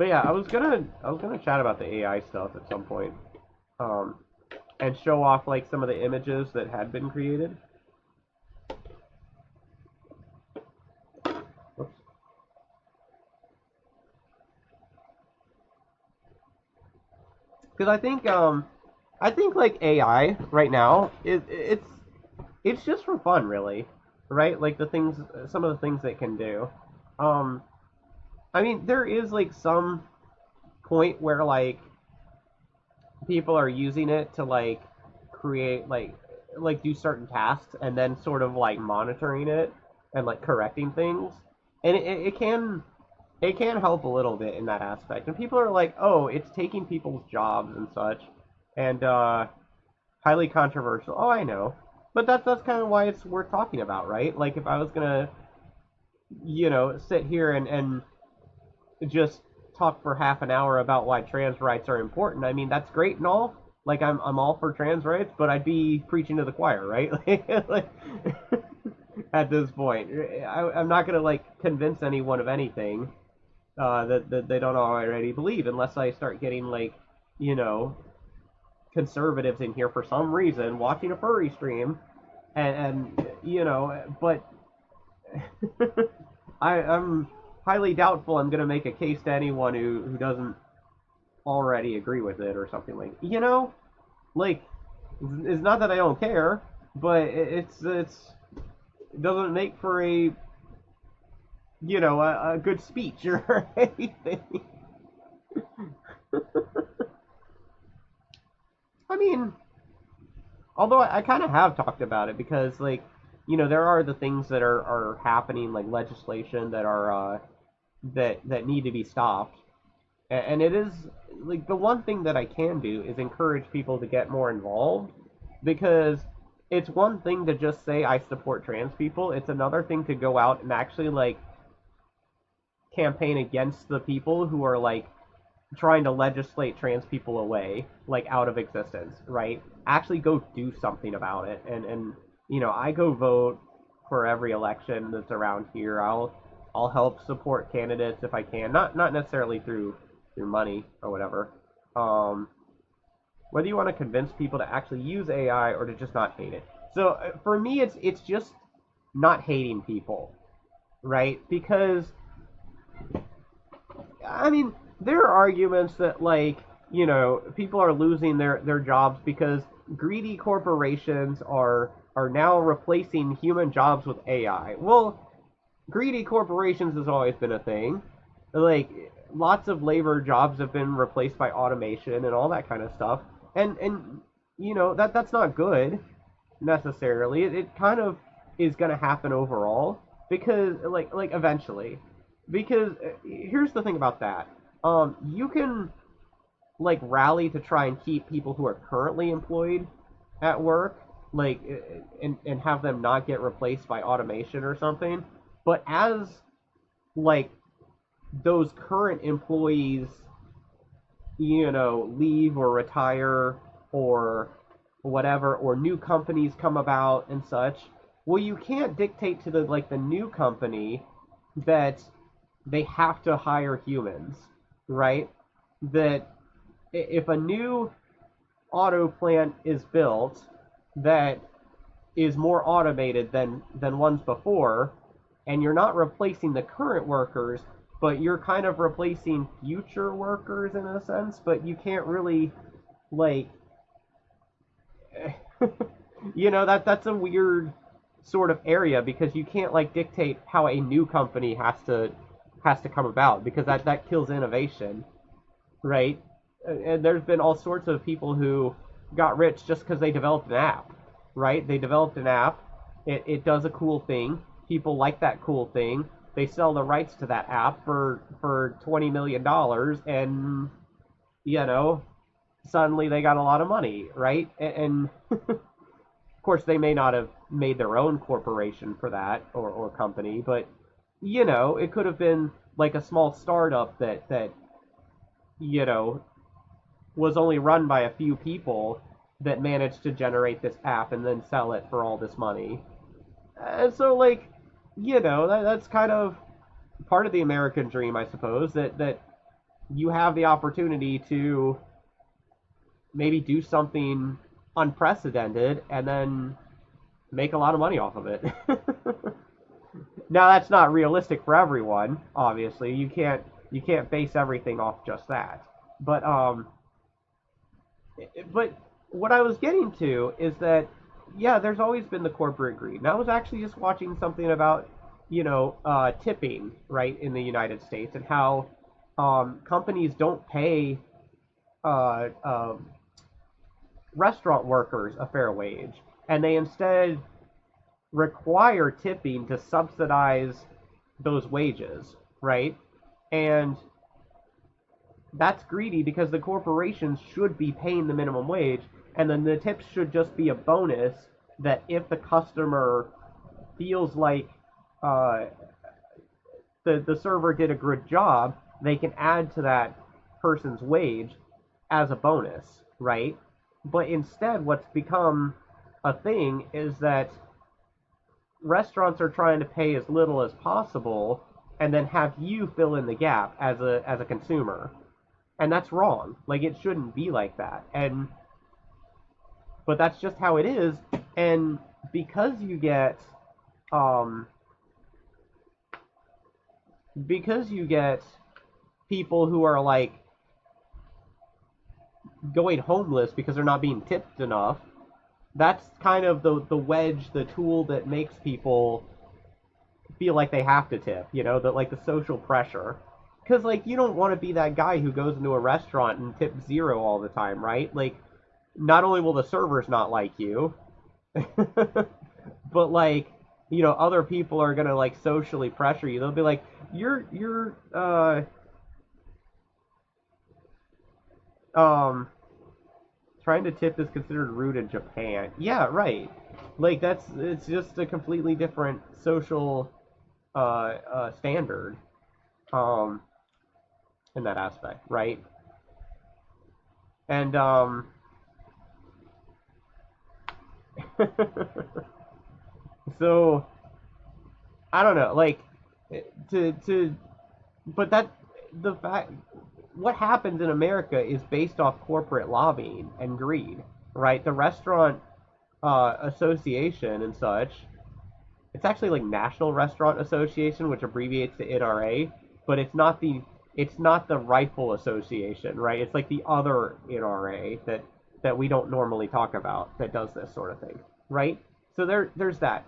But yeah, I was gonna chat about the AI stuff at some point, um, and show off like some of the images that had been created. Because I think like AI right now it's just for fun, really, right? Like the things, some of the things it can do. Um, I mean, there is like some point where like people are using it to like create like do certain tasks and then sort of like monitoring it and like correcting things, and it can help a little bit in that aspect. And people are like, oh, it's taking people's jobs and such, and highly controversial. Oh, I know, but that's kind of why it's worth talking about, right? Like if I was gonna sit here and just talk for half an hour about why trans rights are important. I mean, that's great and all. Like I'm all for trans rights, but I'd be preaching to the choir, right? Like, at this point, I'm not gonna like convince anyone of anything that they don't already believe, unless I start getting like you know conservatives in here for some reason watching a furry stream, and but I'm highly doubtful I'm going to make a case to anyone who doesn't already agree with it or something like it's not that I don't care, but it doesn't make for a good speech or anything. I mean, although I kind of have talked about it because there are the things that are happening, like legislation that are that need to be stopped. And it is like the one thing that I can do is encourage people to get more involved, because it's one thing to just say I support trans people. It's another thing to go out and actually like campaign against the people who are like trying to legislate trans people away, like out of existence, right? Actually go do something about it. And I go vote for every election that's around here. I'll help support candidates if I can. Not necessarily through money or whatever. Um, Whether you want to convince people to actually use AI or to just not hate it. So for me, it's just not hating people, right? Because I mean, there are arguments that people are losing their jobs because greedy corporations are now replacing human jobs with AI. Well, greedy corporations has always been a thing. Like lots of labor jobs have been replaced by automation and all that kind of stuff. And that's not good necessarily. It kind of is going to happen overall because like eventually. Because here's the thing about that. You can like rally to try and keep people who are currently employed at work, like and have them not get replaced by automation or something. But as like those current employees, leave or retire or whatever, or new companies come about and such, well, you can't dictate to the new company that they have to hire humans, right? That if a new auto plant is built that is more automated than ones before, and you're not replacing the current workers, but you're kind of replacing future workers in a sense, but you can't really like that's a weird sort of area because you can't like dictate how a new company has to come about because that kills innovation, right? And there's been all sorts of people who got rich just because they developed an app, right? They developed an app. It does a cool thing. People like that cool thing. They sell the rights to that app for $20 million, and you know suddenly they got a lot of money, right? And of course they may not have made their own corporation for that or company, but it could have been like a small startup that you know was only run by a few people that managed to generate this app and then sell it for all this money. And so that's kind of part of the American dream, I suppose, that you have the opportunity to maybe do something unprecedented and then make a lot of money off of it. Now that's not realistic for everyone, obviously. You can't base everything off just that. But but what I was getting to is that yeah, there's always been the corporate greed. And I was actually just watching something about tipping right in the United States and how companies don't pay uh, um, restaurant workers a fair wage, and they instead require tipping to subsidize those wages, right? And that's greedy because the corporations should be paying the minimum wage, and then the tips should just be a bonus that if the customer feels like uh, the server did a good job, they can add to that person's wage as a bonus, right? But instead, what's become a thing is that restaurants are trying to pay as little as possible and then have you fill in the gap as a consumer. And that's wrong. Like it shouldn't be like that. And but that's just how it is. And because you get um because you get people who are like going homeless because they're not being tipped enough, that's kind of the wedge, the tool that makes people feel like they have to tip, that like the social pressure. Because like you don't want to be that guy who goes into a restaurant and tips zero all the time, right? Like not only will the servers not like you, but like other people are gonna like socially pressure you. They'll be like, you're um trying to tip is considered rude in Japan. Yeah, right. Like it's just a completely different social standard um in that aspect, right? And so I don't know, like to but that the fact what happens in America is based off corporate lobbying and greed, right? The restaurant association and such. It's actually like National Restaurant Association, which abbreviates to NRA, but it's not the Rifle Association, right? It's like the other NRA that we don't normally talk about that does this sort of thing, right? So there's that.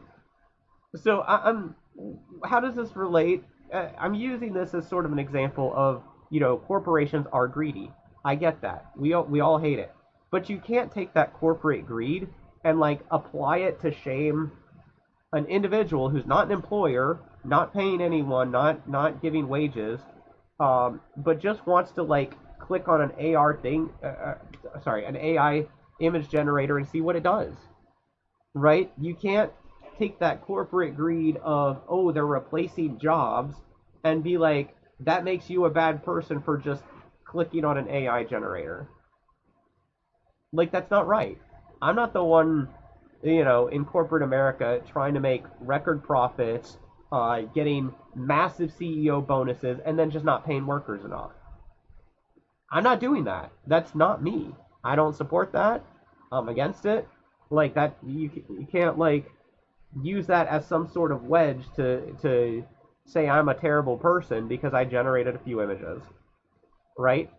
So I'm how does this relate? I'm using this as sort of an example of corporations are greedy. I get that. We all hate it, but you can't take that corporate greed and like apply it to shame an individual who's not an employer, not paying anyone, not giving wages, but just wants to like click on an an AI image generator and see what it does, right? You can't take that corporate greed of they're replacing jobs and be like that makes you a bad person for just clicking on an AI generator. Like that's not right. I'm not the one, in corporate America trying to make record profits, getting massive CEO bonuses, and then just not paying workers enough. I'm not doing that. That's not me. I don't support that. I'm against it. Like that, you can't like use that as some sort of wedge to say I'm a terrible person because I generated a few images, right?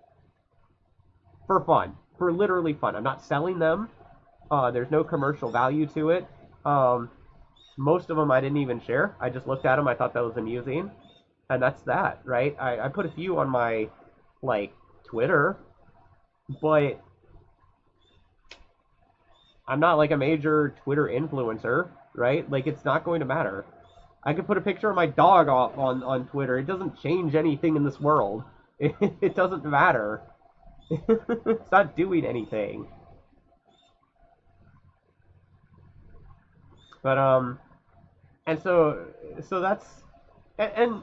For fun, for literally fun. I'm not selling them. There's no commercial value to it. Um, Most of them I didn't even share. I just looked at them. I thought that was amusing, and that's that, right? I put a few on my like Twitter, but I'm not like a major Twitter influencer, right? Like it's not going to matter. I could put a picture of my dog off on Twitter. It doesn't change anything in this world. It doesn't matter. It's not doing anything. But and so that's and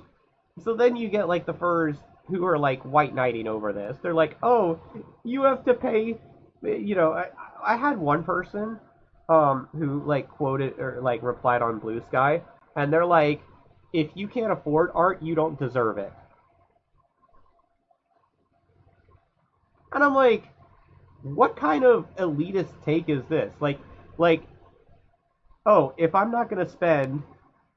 so then you get like the furs who are like white knighting over this. They're like, oh, you have to pay. I had one person who like quoted or like replied on Blue Sky, and they're like, if you can't afford art, you don't deserve it. And I'm like, what kind of elitist take is this? Like, oh, if I'm not gonna spend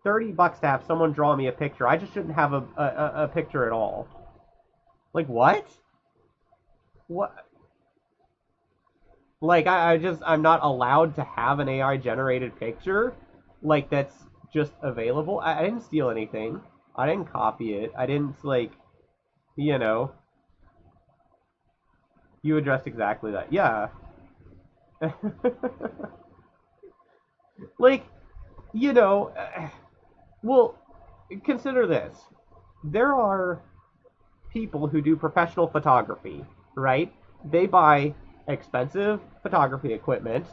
$30 to have someone draw me a picture, I just shouldn't have a picture at all. Like what? What? Like I'm not allowed to have an AI generated picture, like that's just available. I didn't steal anything. I didn't copy it. I didn't like, you know. You addressed exactly that. Yeah. Like, you know, well, consider this. There are people who do professional photography, right? They buy expensive photography equipment.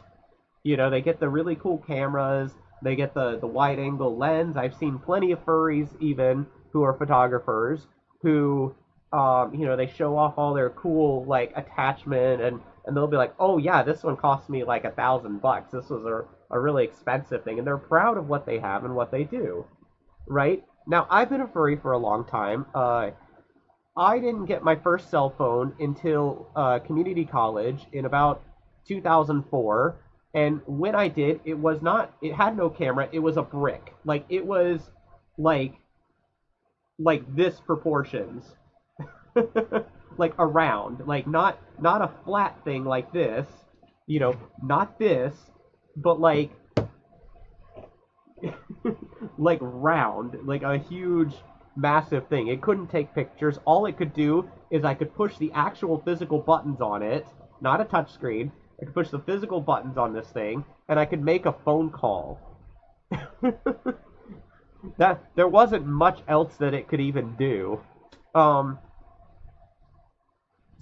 You know, they get the really cool cameras, they get the wide angle lens. I've seen plenty of furries even who are photographers who you know, they show off all their cool like attachment and they'll be like, oh yeah, this one cost me like $1,000. This was a really expensive thing, and they're proud of what they have and what they do, right? Now I've been a furry for a long time. I didn't get my first cell phone until community college in about 2004. And when I did, it was not, it had no camera. It was a brick. Like, it was like, like this proportions. Like around. Like, not a flat thing like this. You know, not this, but like, like round, like a huge, massive thing. It couldn't take pictures. All it could do is I could push the actual physical buttons on it, not a touch screen. I could push the physical buttons on this thing, and I could make a phone call. That there wasn't much else that it could even do. Um,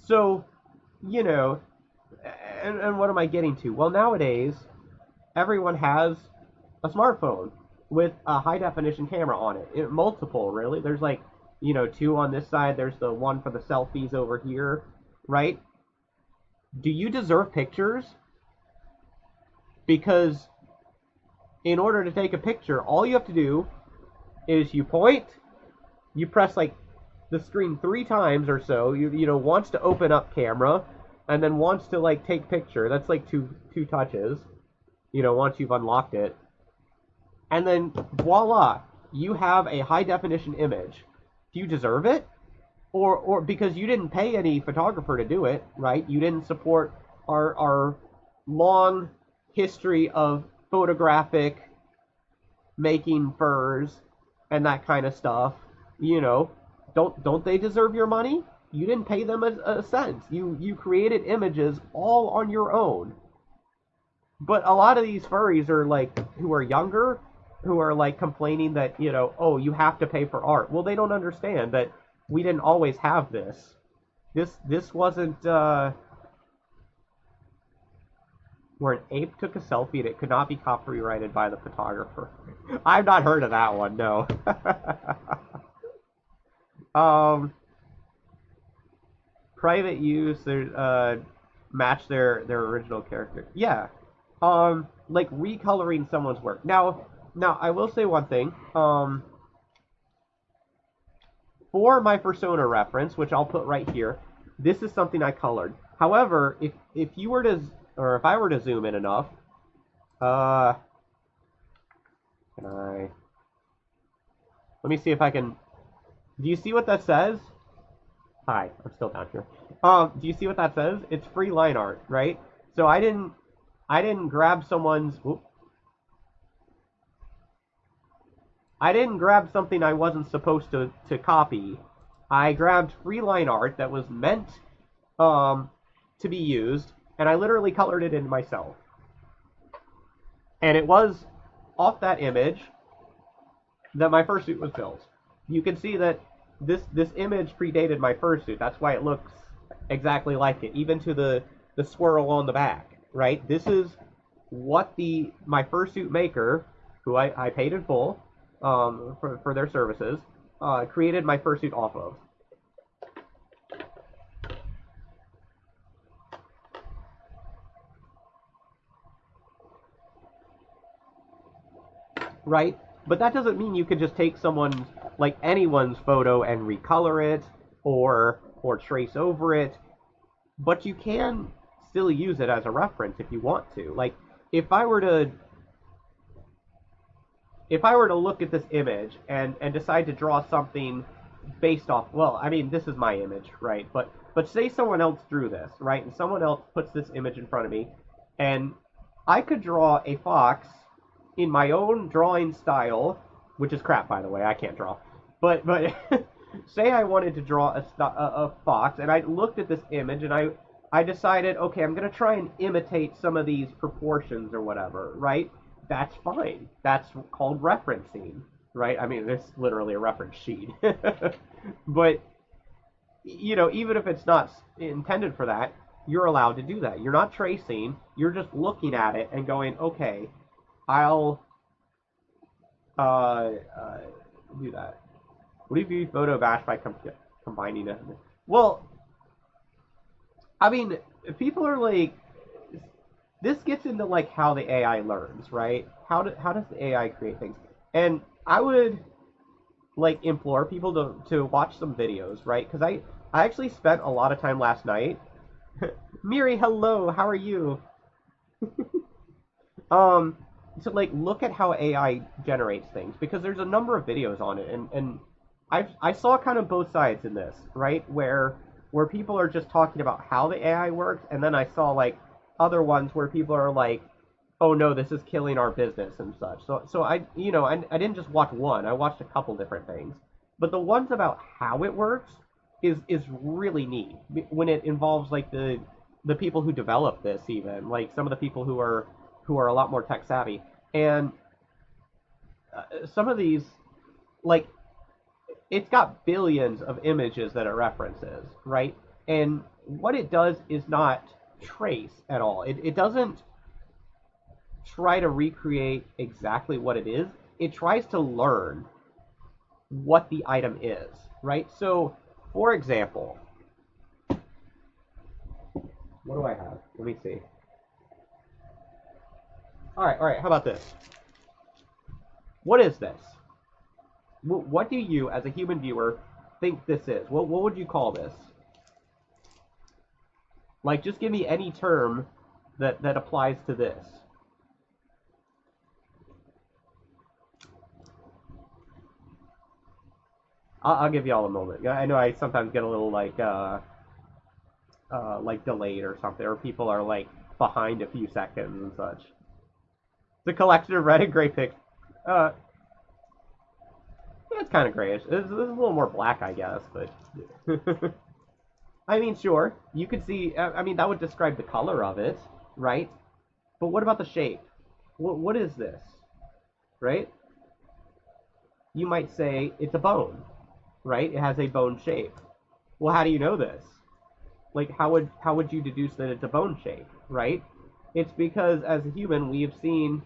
so, you know, and what am I getting to? Well, nowadays everyone has a smartphone with a high definition camera on it. Multiple, really. There's like, you know, two on this side. There's the one for the selfies over here, right? Do you deserve pictures? Because in order to take a picture, all you have to do is you point, you press like the screen 3 times or so. You know, wants to open up camera, and then wants to like take picture. That's like two touches. You know, once you've unlocked it, and then voila, you have a high definition image. Do you deserve it? Or because you didn't pay any photographer to do it, right? You didn't support our long history of photographic making furs and that kind of stuff. You know, don't they deserve your money? You didn't pay them a cent. You created images all on your own. But a lot of these furries are like who are younger, who are like complaining that, you know, oh, you have to pay for art. Well, they don't understand that we didn't always have this. This wasn't where an ape took a selfie and it could not be copyrighted by the photographer. I've not heard of that one, no. um, private use, match their original character. Yeah. Like recoloring someone's work. Now I will say one thing. For my Fursuiter reference, which I'll put right here, this is something I colored. However, if you were to, or if I were to zoom in enough, can I? Let me see if I can. Do you see what that says? Hi, I'm still down here. Do you see what that says? It's free line art, right? So I didn't grab someone's. Whoop, I didn't grab something I wasn't supposed to copy. I grabbed free line art that was meant to be used, and I literally colored it in myself. And it was off that image that my fursuit was built. You can see that this image predated my fursuit. That's why it looks exactly like it, even to the swirl on the back, right? This is what my fursuit maker, who I paid in full, for their services, created my fursuit off of. Right? But that doesn't mean you can just take someone's, like anyone's photo and recolor it or trace over it. but you can still use it as a reference if you want to. Like if I were to if I were to look at this image and decide to draw something based off, well, I mean, this is my image, right? But say someone else drew this, right? And someone else puts this image in front of me, and I could draw a fox in my own drawing style, which is crap, by the way. I can't draw. But say I wanted to draw a fox, and I looked at this image, and I decided, okay, I'm going to try and imitate some of these proportions or whatever, right? That's fine. That's called referencing, right? I mean, there's literally a reference sheet. But, you know, even if it's not intended for that, you're allowed to do that. You're not tracing. You're just looking at it and going, okay, I'll do that. What if you photo bash by combining it? Well, I mean, people are like, this gets into like how the AI learns, right? How does the AI create things? And I would like implore people to watch some videos, right? Because I actually spent a lot of time last night. Miri, hello, how are you? um, to like look at how AI generates things because there's a number of videos on it, and I saw kind of both sides in this, right? Where people are just talking about how the AI works, and then I saw like other ones where people are like, oh no, this is killing our business and such. So I you know I didn't just watch one. I watched a couple different things, but the ones about how it works is really neat when it involves like the people who develop this, even like some of the people who are a lot more tech savvy, and some of these like it's got billions of images that it references, right? And what it does is not trace at all. It doesn't try to recreate exactly what it is. It tries to learn what the item is, right? So, for example, what do I have? Let me see. All right. How about this? What is this? What do you, as a human viewer, think this is? What would you call this? Like, just give me any term that applies to this. I'll give you all a moment. I know I sometimes get a little like delayed or something, or people are like behind a few seconds and such. The collection of red and gray pics. Uh, yeah, it's kind of grayish. This is a little more black, I guess, but I mean, sure, you could see. I mean, that would describe the color of it, right? But what about the shape? What is this, right? You might say it's a bone, right? It has a bone shape. Well, how do you know this? Like, how would you deduce that it's a bone shape, right? It's because as a human, we have seen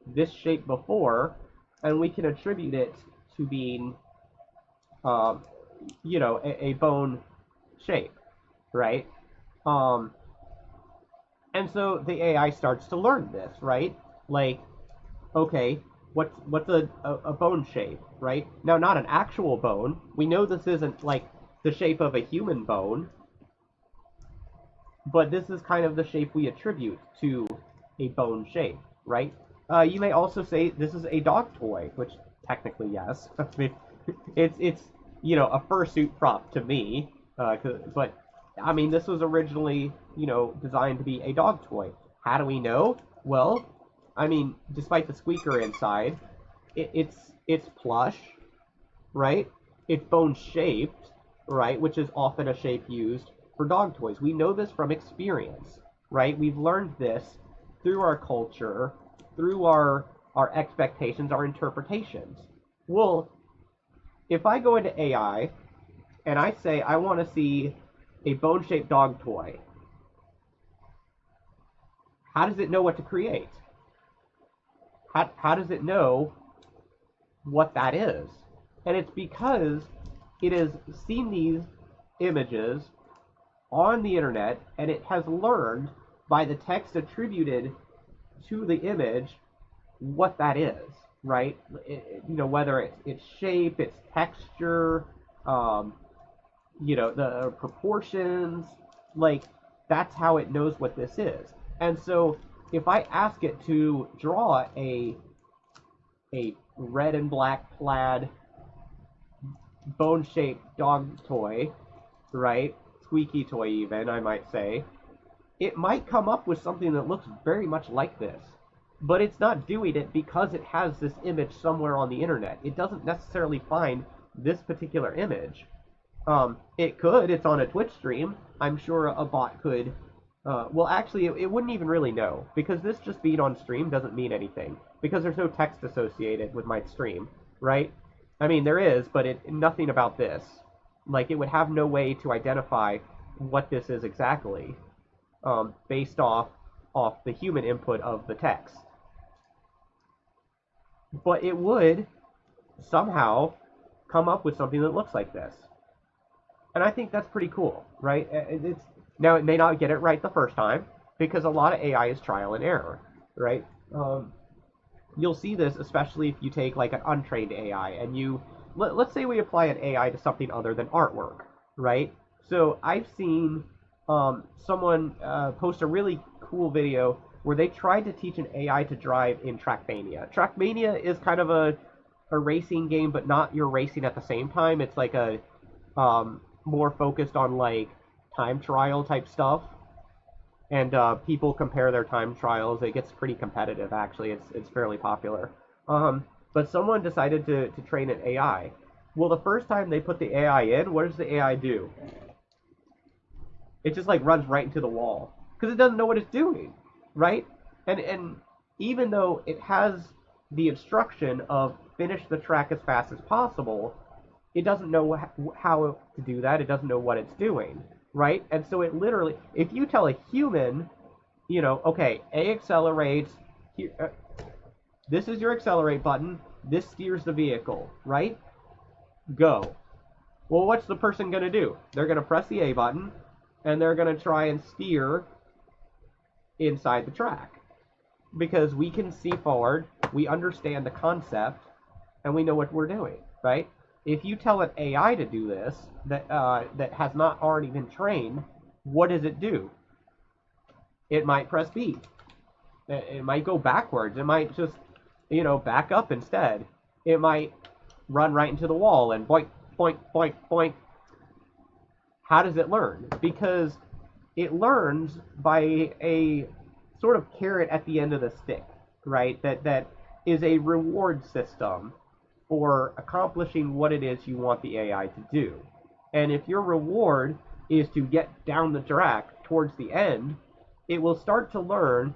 this shape before, and we can attribute it to being, um, a bone shape, right? Um, and so the AI starts to learn this, right? Like, okay, what's a bone shape, right? Now, not an actual bone. We know this isn't like the shape of a human bone, but this is kind of the shape we attribute to a bone shape, right? You may also say this is a dog toy, which technically yes. I mean, it's a fursuit prop to me, but I mean this was originally designed to be a dog toy. How do we know? Well, I mean, despite the squeaker inside, it's plush, right? It's bone shaped, right? Which is often a shape used for dog toys. We know this from experience, right? We've learned this through our culture, through our expectations, our interpretations. Well, if I go into AI and I say I want to see a bone-shaped dog toy, how does it know what to create? How does it know what that is? And it's because it has seen these images on the internet and it has learned by the text attributed to the image what that is, right? Whether it's shape, its texture, the proportions, like That's how it knows what this is. And so if I ask it to draw a red and black plaid bone-shaped dog toy, right? Squeaky toy even, I might say. It might come up with something that looks very much like this. But it's not doing it because it has this image somewhere on the internet. It doesn't necessarily find this particular image. It could. It's on a Twitch stream. I'm sure a bot could. Well, actually, it wouldn't even really know, because this just being on stream doesn't mean anything, because there's no text associated with my stream, right? I mean, there is, but nothing about this. Like, it would have no way to identify what this is exactly, based off the human input of the text. But it would somehow come up with something that looks like this. And I think that's pretty cool, right? Now, it may not get it right the first time, because a lot of AI is trial and error, right? You'll see this especially if you take like an untrained AI and let's say we apply an AI to something other than artwork, right? So I've seen someone post a really cool video where they tried to teach an AI to drive in Trackmania. Trackmania is kind of a racing game, but not you're racing at the same time. It's like a more focused on like time trial type stuff, and people compare their time trials. It gets pretty competitive, actually. It's fairly popular. But someone decided to train an AI. Well, the first time they put the AI in, what does the AI do? It just like runs right into the wall because it doesn't know what it's doing, right? And even though it has the instruction of finish the track as fast as possible, it doesn't know how to do that. It doesn't know what it's doing, right? And so it literally, if you tell a human, okay, A accelerates, this is your accelerate button, this steers the vehicle, right? Go. Well, what's the person going to do? They're going to press the A button, and they're going to try and steer inside the track. Because we can see forward, we understand the concept, and we know what we're doing, right? If you tell an AI to do this, that has not already been trained, what does it do? It might press B. It might go backwards. It might just, back up instead. It might run right into the wall and boink, boink, boink, boink. How does it learn? Because it learns by a sort of carrot at the end of the stick, right? That is a reward system for accomplishing what it is you want the AI to do. And if your reward is to get down the track towards the end, it will start to learn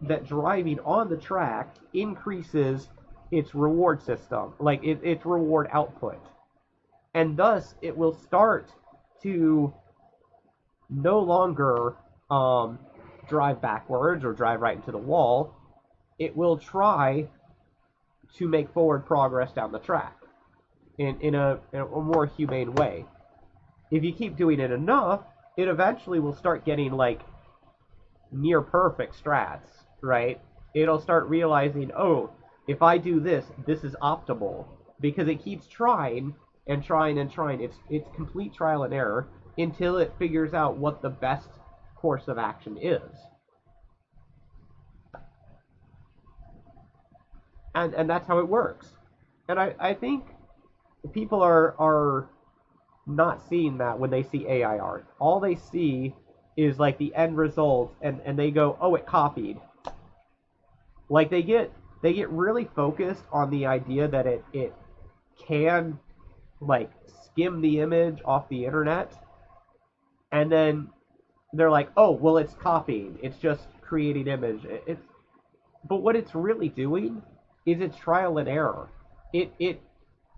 that driving on the track increases its reward system, like its reward output. And thus, it will start to no longer drive backwards or drive right into the wall. It will try to make forward progress down the track in a more humane way. If you keep doing it enough, it eventually will start getting like near perfect strats, right? It'll start realizing, oh, if I do this, this is optimal, because it keeps trying and trying and trying. It's complete trial and error until it figures out what the best course of action is. And that's how it works. And I think people are not seeing that when they see AI art. All they see is like the end result, and they go, oh, it copied. Like they get really focused on the idea that it can like skim the image off the internet, and then they're like, oh, well, it's copying. It's just creating image. But what it's really doing is it's trial and error. It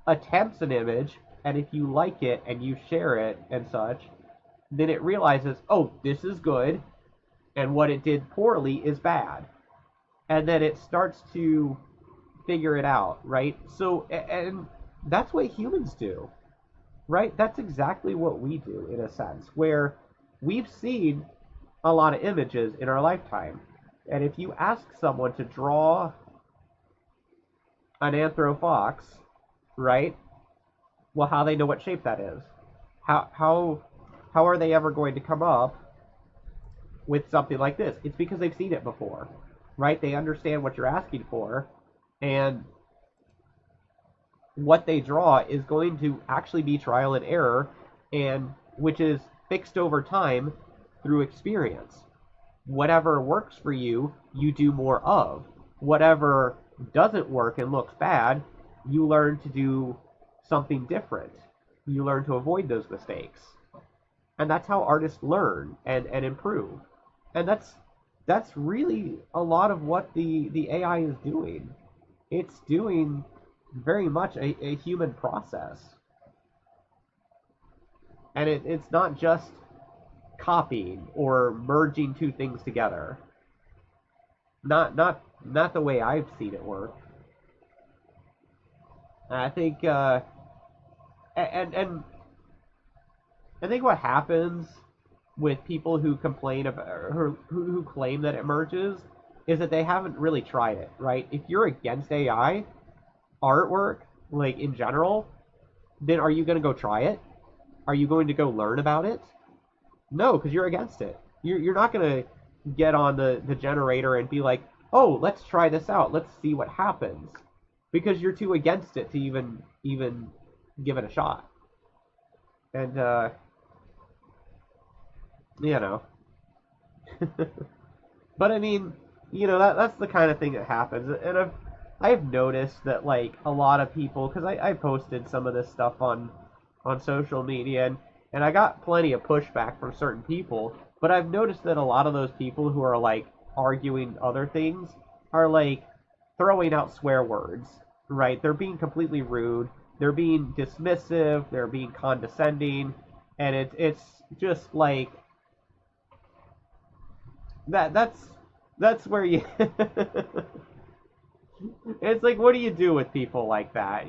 attempts an image, and if you like it and you share it and such, then it realizes, oh, this is good, and what it did poorly is bad. And then it starts to figure it out, right? So, and that's what humans do, right? That's exactly what we do, in a sense, where we've seen a lot of images in our lifetime. And if you ask someone to draw an anthrofox, right? Well, how they know what shape that is? How are they ever going to come up with something like this? It's because they've seen it before, right? They understand what you're asking for, and what they draw is going to actually be trial and error, and which is fixed over time through experience. Whatever works for you, you do more of. Whatever doesn't work and looks bad, you learn to do something different. You learn to avoid those mistakes. And that's how artists learn and improve. And that's really a lot of what the AI is doing. It's doing very much a human process. And it's not just copying or merging two things together. Not the way I've seen it work. I think and I think what happens with people who complain about or who claim that it merges is that they haven't really tried it, right? If you're against AI artwork, like in general, then are you going to go try it? Are you going to go learn about it? No, because you're against it. You're not going to get on the generator and be like, oh, let's try this out. Let's see what happens. Because you're too against it to even give it a shot. And, you know. But I mean, that's the kind of thing that happens. And I've noticed that like a lot of people, because I posted some of this stuff on social media, and I got plenty of pushback from certain people, but I've noticed that a lot of those people who are like arguing other things are like throwing out swear words, right? They're being completely rude, they're being dismissive, they're being condescending, and it's just like that's where you it's like, what do you do with people like that?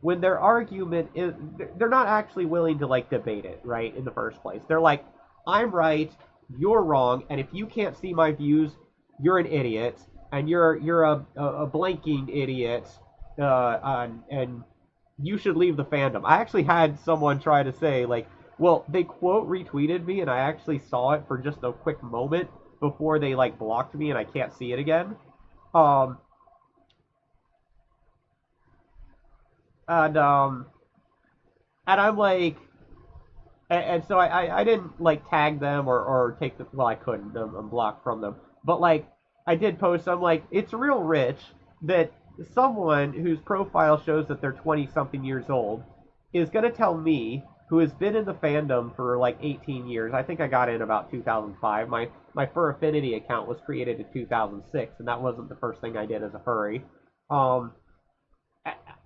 When their argument is, they're not actually willing to like debate it, right? In the first place, they're like, I'm right, you're wrong, and if you can't see my views, you're an idiot, and you're a blanking idiot, and you should leave the fandom. I actually had someone try to say like, well, they quote retweeted me, and I actually saw it for just a quick moment before they like blocked me, and I can't see it again. Um, and I'm like, and so I didn't like tag them or take the, well, I couldn't, I'm blocked from them, but like I did post. I'm like, it's real rich that someone whose profile shows that they're 20 something years old is gonna tell me, who has been in the fandom for like 18 years. I think I got in about 2005. My Fur Affinity account was created in 2006, and that wasn't the first thing I did as a furry. Um,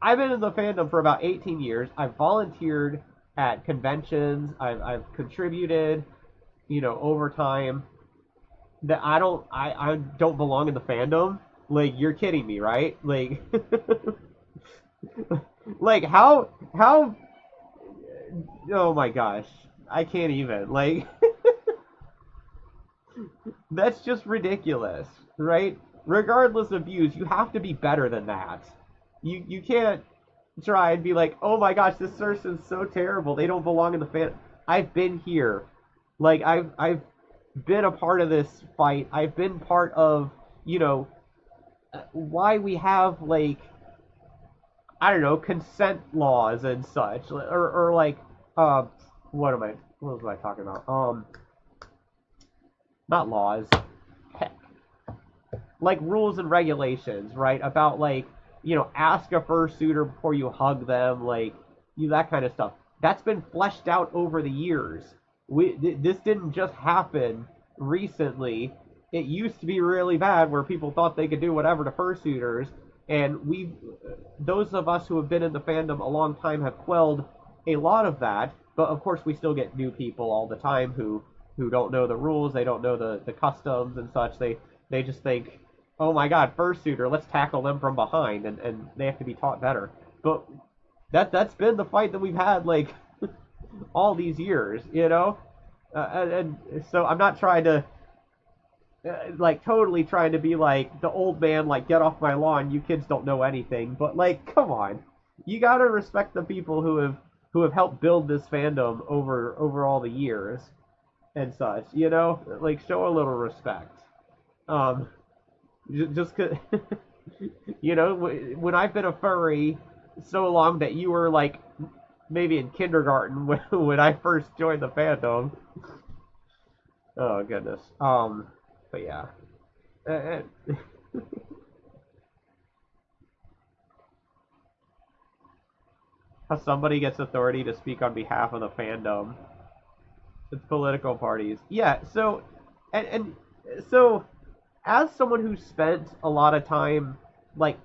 I've been in the fandom for about 18 years. I've volunteered at conventions. I've contributed, over time. That I don't belong in the fandom. Like, you're kidding me, right? Like, like how? Oh my gosh, I can't even like. That's just ridiculous, right? Regardless of views, you have to be better than that. You can't try and be like, oh my gosh, this person's so terrible. They don't belong in the fan. I've been here, like I've been a part of this fight. I've been part of why we have like, I don't know, consent laws and such, or like what was I talking about? Not laws, heck, like rules and regulations, right? About like, ask a fursuiter before you hug them, like that kind of stuff. That's been fleshed out over the years. This didn't just happen recently. It used to be really bad where people thought they could do whatever to fursuiters, and those of us who have been in the fandom a long time have quelled a lot of that. But of course, we still get new people all the time who don't know the rules, they don't know the customs and such. They just think, oh my god, fursuiter, let's tackle them from behind, and they have to be taught better. But that's been the fight that we've had like all these years, and so I'm not trying to like totally trying to be like the old man, like, get off my lawn, you kids don't know anything. But like, come on, you gotta respect the people who have helped build this fandom over all the years. and such. Like show a little respect. Um, just cause, when I've been a furry so long that you were like maybe in kindergarten when I first joined the fandom. Oh goodness. But yeah. Uh, How somebody gets authority to speak on behalf of the fandom. It's political parties. Yeah. And so, as someone who spent a lot of time like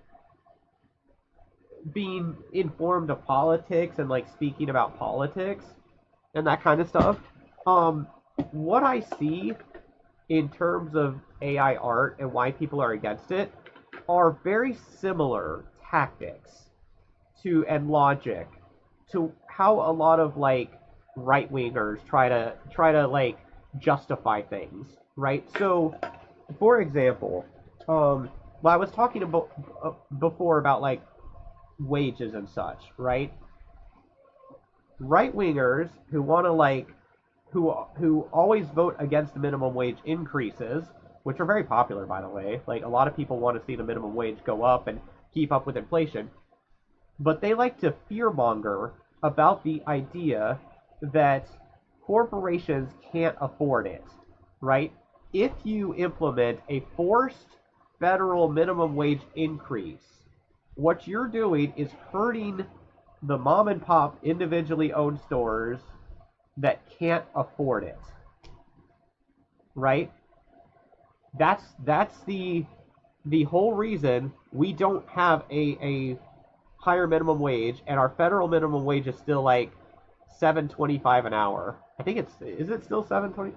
being informed of politics and like speaking about politics and that kind of stuff, um, what I see in terms of AI art and why people are against it are very similar tactics to and logic to how a lot of like right wingers try to like justify things, right? So, for example, well, I was talking about before about like wages and such, right? Right wingers who want to like who always vote against the minimum wage increases, which are very popular by the way. Like a lot of people want to see the minimum wage go up and keep up with inflation, but they like to fearmonger about the idea that corporations can't afford it, right? If you implement a forced federal minimum wage increase, what you're doing is hurting the mom and pop individually owned stores that can't afford it, right? That's the whole reason we don't have a higher minimum wage, and our federal minimum wage is still like 7.25 an hour. I think is it still 7.20?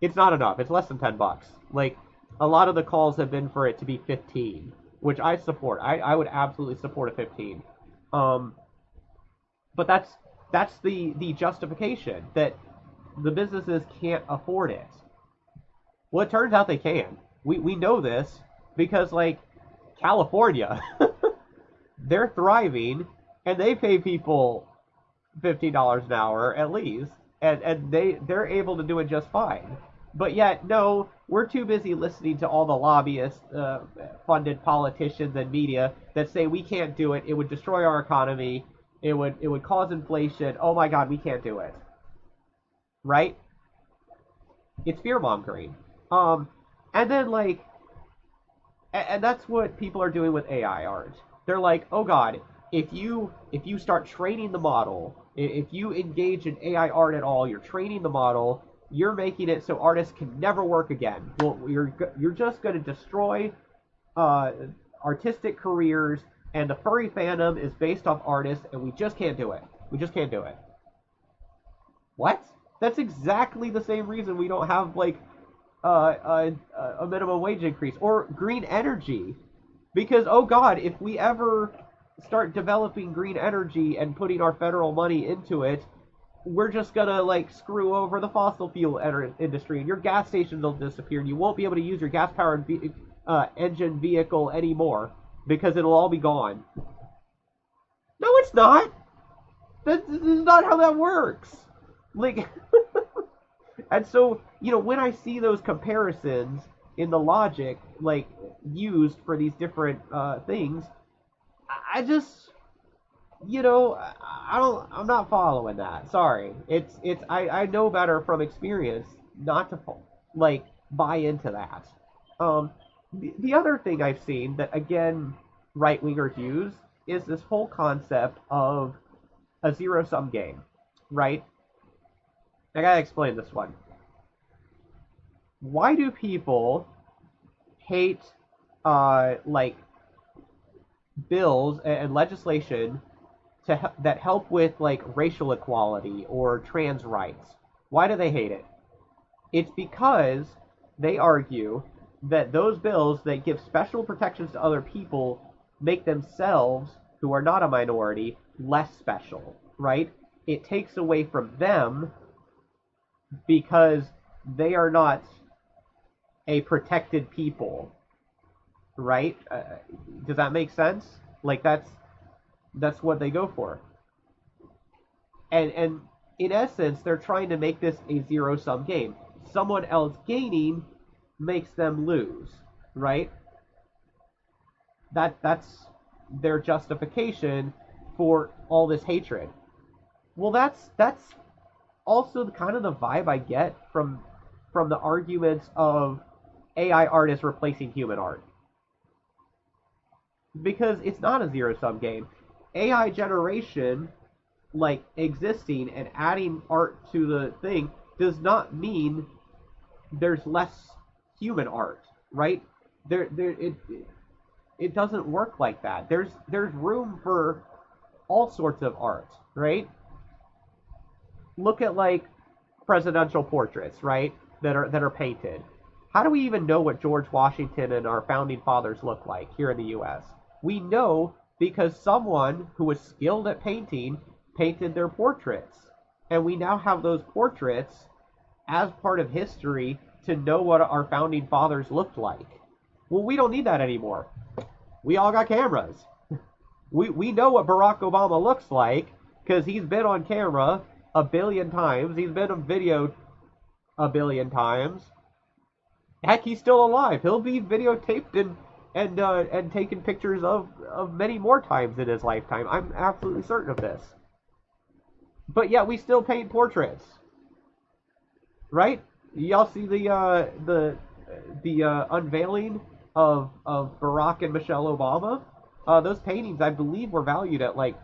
It's not enough. It's less than $10. Like a lot of the calls have been for it to be 15, which I support. I would absolutely support a 15. Um, but that's the justification that the businesses can't afford it. Well, it turns out they can. We know this because like California, they're thriving and they pay people $15 an hour at least, and they're able to do it just fine. But yet, no, we're too busy listening to all the lobbyists, funded politicians and media that say we can't do it. It would destroy our economy. It would cause inflation. Oh my God, we can't do it. Right? It's fear mongering. And then like, and that's what people are doing with AI art. They're like, oh God, if you start training the model, if you engage in AI art at all, you're training the model, you're making it so artists can never work again. Well, you're just going to destroy uh, artistic careers, and the furry fandom is based off artists, and we just can't do it. We just can't do it. What? That's exactly the same reason we don't have like a minimum wage increase or green energy. Because, oh God, if we ever start developing green energy and putting our federal money into it, we're just gonna like screw over the fossil fuel industry, and your gas stations will disappear, and you won't be able to use your gas powered engine vehicle anymore because it'll all be gone. No, it's not. This is not how that works. Like, and so, when I see those comparisons in the logic, like, used for these different things, I just, I'm not following that. Sorry. I know better from experience not to, like, buy into that. The other thing I've seen that, again, right wingers use is this whole concept of a zero sum game, right? I gotta explain this one. Why do people hate like bills and legislation that help with like racial equality or trans rights? Why do they hate it? It's because they argue that those bills that give special protections to other people make themselves, who are not a minority, less special, right? It takes away from them because they are not a protected people, right? Does that make sense? Like that's what they go for, and in essence, they're trying to make this a zero-sum game. Someone else gaining makes them lose, right? That's their justification for all this hatred. Well, that's also kind of the vibe I get from the arguments of AI art is replacing human art, because it's not a zero sum game. AI generation, like existing and adding art to the thing, does not mean there's less human art, right? It doesn't work like that. There's room for all sorts of art, right? Look at like presidential portraits, right? That are painted. How do we even know what George Washington and our founding fathers look like here in the U.S.? We know because someone who was skilled at painting painted their portraits, and we now have those portraits as part of history to know what our founding fathers looked like. Well, we don't need that anymore. We all got cameras. We know what Barack Obama looks like because he's been on camera a billion times. He's been on video a billion times. Heck, he's still alive. He'll be videotaped and taken pictures of many more times in his lifetime. I'm absolutely certain of this. But yet we still paint portraits, right? Y'all see the unveiling of Barack and Michelle Obama? Those paintings, I believe, were valued at like,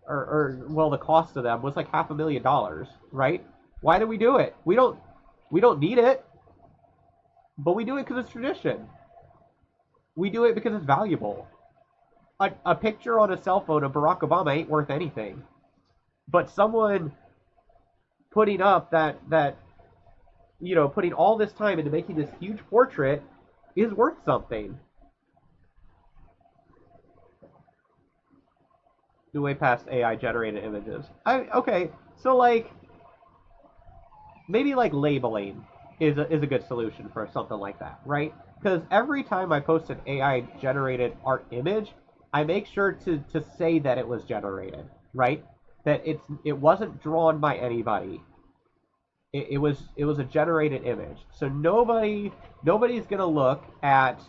or well, the cost of them was like $500,000, right? Why do we do it? We don't need it, but we do it because it's tradition. We do it because it's valuable. A picture on a cell phone of Barack Obama ain't worth anything, but someone putting up that putting all this time into making this huge portrait is worth something. Way past AI generated images. Okay, so like maybe like labeling is a good solution for something like that, right? Because every time I post an AI generated art image, I make sure to say that it was generated, right? That it wasn't drawn by anybody. It was a generated image. So nobody's gonna look at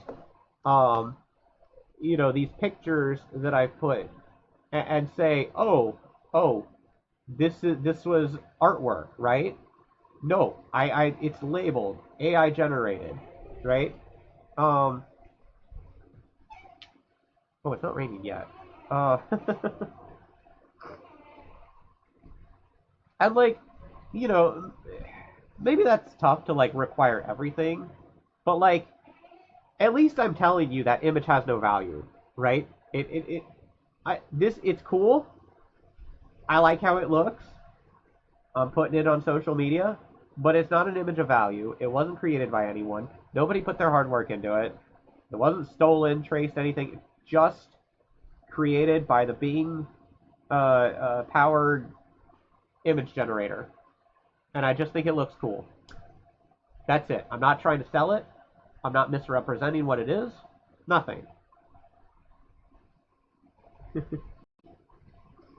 these pictures that I put and say, oh, this was artwork, right? No, it's labeled AI generated, right? Oh, it's not raining yet. And like, you know, maybe that's tough to like require everything, but like, at least I'm telling you that image has no value, right? It's cool. I like how it looks. I'm putting it on social media, but it's not an image of value. It wasn't created by anyone. Nobody put their hard work into it. It wasn't stolen, traced, anything. Just created by the Bing powered image generator. And I just think it looks cool. That's it. I'm not trying to sell it. I'm not misrepresenting what it is. Nothing.